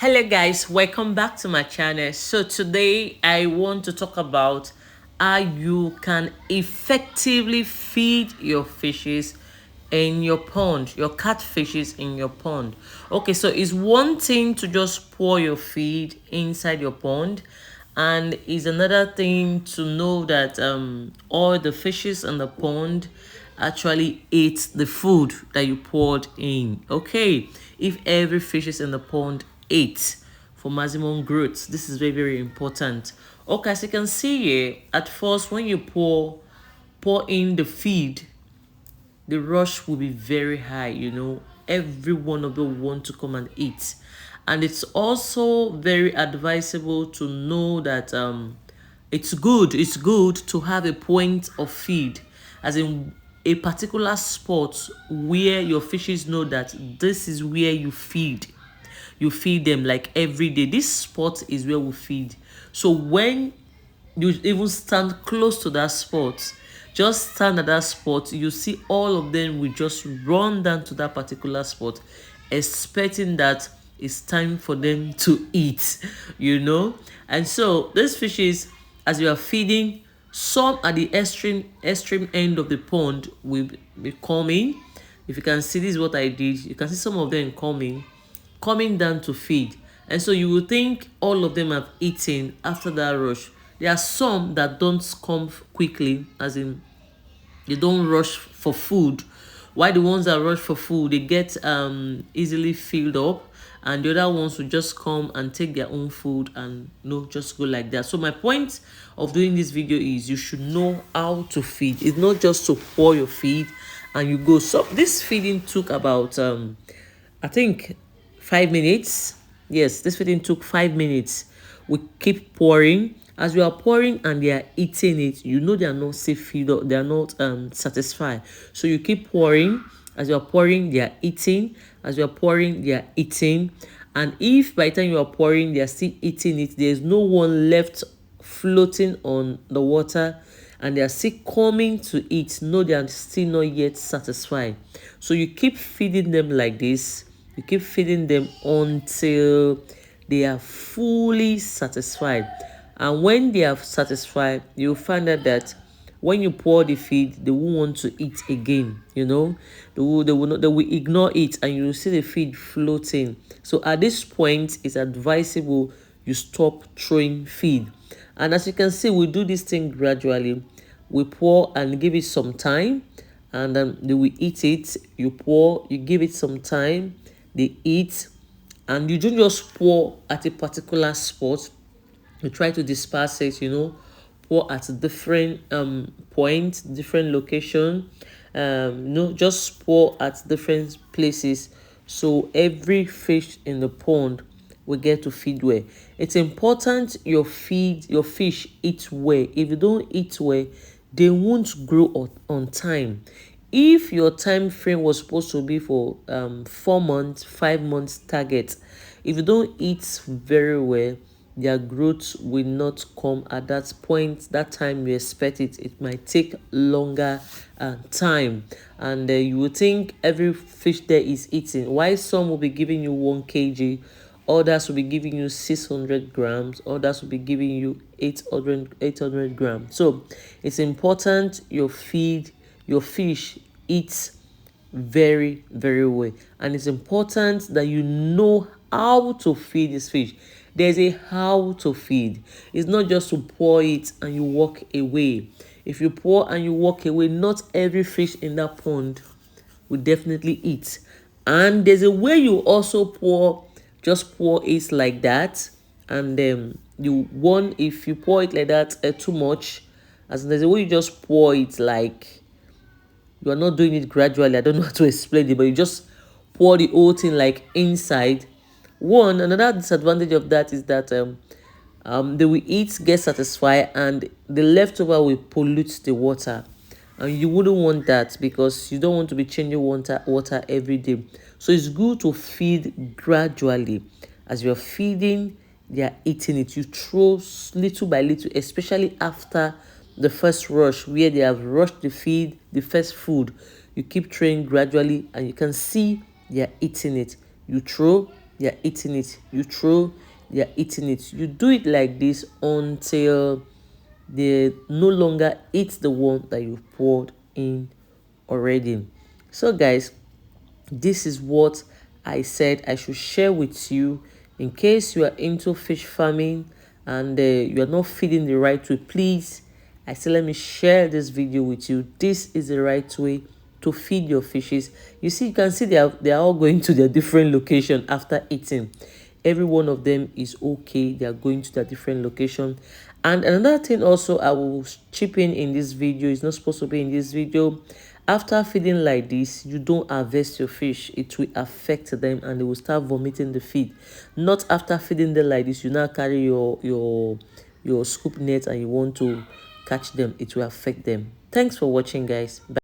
Hello guys, welcome back to my channel. So today I want to talk about how you can effectively feed your fishes in your pond, your catfishes in your pond. Okay, so it's one thing to just pour your feed inside your pond, and it's another thing to know that all the fishes in the pond actually ate the food that you poured in. Okay, if every fish is in the pond ate for maximum growth, this is very, very important. Okay, as you can see here, at first when you pour in the feed, the rush will be very high. Every one of them want to come and eat. And it's also very advisable to know that it's good to have a point of feed, as in a particular spot where your fishes know that this is where you feed them, like every day. This spot is where we feed. So when you even stand close to that spot, just stand at that spot, you see all of them will just run down to that particular spot, expecting that it's time for them to eat. And so these fishes, as you are feeding, some at the extreme end of the pond will be coming. If you can see, this is what I did. You can see some of them coming down to feed. And so you will think all of them have eaten after that rush. There are some that don't come quickly, as in they don't rush for food. While the ones that rush for food, they get easily filled up, and the other ones will just come and take their own food and just go like that. So my point of doing this video is you should know how to feed. It's not just to pour your feed and you go. So this feeding took about I think 5 minutes. Yes, this feeding took 5 minutes. We keep pouring. As we are pouring and they are eating it, they are not safe feed up, they are not satisfied. So you keep pouring. As you are pouring, they are eating. As you are pouring, they are eating. And if by the time you are pouring, they are still eating it, there is no one left floating on the water, and they are still coming to eat, no, they are still not yet satisfied. So you keep feeding them like this. You keep feeding them until they are fully satisfied. And when they are satisfied, you'll find out that when you pour the feed, they won't want to eat again. They will ignore it, and you will see the feed floating. So at this point, it's advisable you stop throwing feed. And as you can see, we do this thing gradually. We pour and give it some time, and they will eat it. You pour, you give it some time, they eat. And you don't just pour at a particular spot. You try to disperse it, pour at different points, different location. Just pour at different places, so every fish in the pond will get to feed well. It's important your fish eat well. If you don't eat well, they won't grow on time. If your time frame was supposed to be for 4 months, 5 months target, if you don't eat very well, their growth will not come at that point, that time you expect it. It might take longer time, and you will think every fish there is eating. Why some will be giving you 1 kg, others will be giving you 600 grams, others will be giving you 800 grams. So it's important your fish eats very, very well, and it's important that you know how to feed this fish. There's a how to feed. It's not just to pour it and you walk away. If you pour and you walk away, not every fish in that pond will definitely eat. And there's a way you also just pour it like that, and if you pour it like that too much, as in there's a way you just pour it, like you are not doing it gradually. I don't know how to explain it, but you just pour the whole thing like inside. Another disadvantage of that is that they will eat, get satisfied, and the leftover will pollute the water. And you wouldn't want that, because you don't want to be changing water every day. So it's good to feed gradually. As you're feeding, they are eating it. You throw little by little, especially after the first rush, where they have rushed the feed, the first food. You keep throwing gradually, and you can see they are eating it. You throw, they are eating it. You throw, they are eating it. You do it like this until they no longer eat the one that you poured in already. So guys, this is what I said I should share with you in case you are into fish farming and you are not feeding the right way. Please, I said, let me share this video with you. This is the right way to feed your fishes. You see, you can see they are all going to their different location after eating. Every one of them is okay. They are going to their different location. And another thing also I will chip in this video, is not supposed to be in this video. After feeding like this, you don't harvest your fish. It will affect them and they will start vomiting the feed. Not after feeding them like this, you now carry your scoop net and you want to catch them. It will affect them. Thanks for watching, guys. Bye.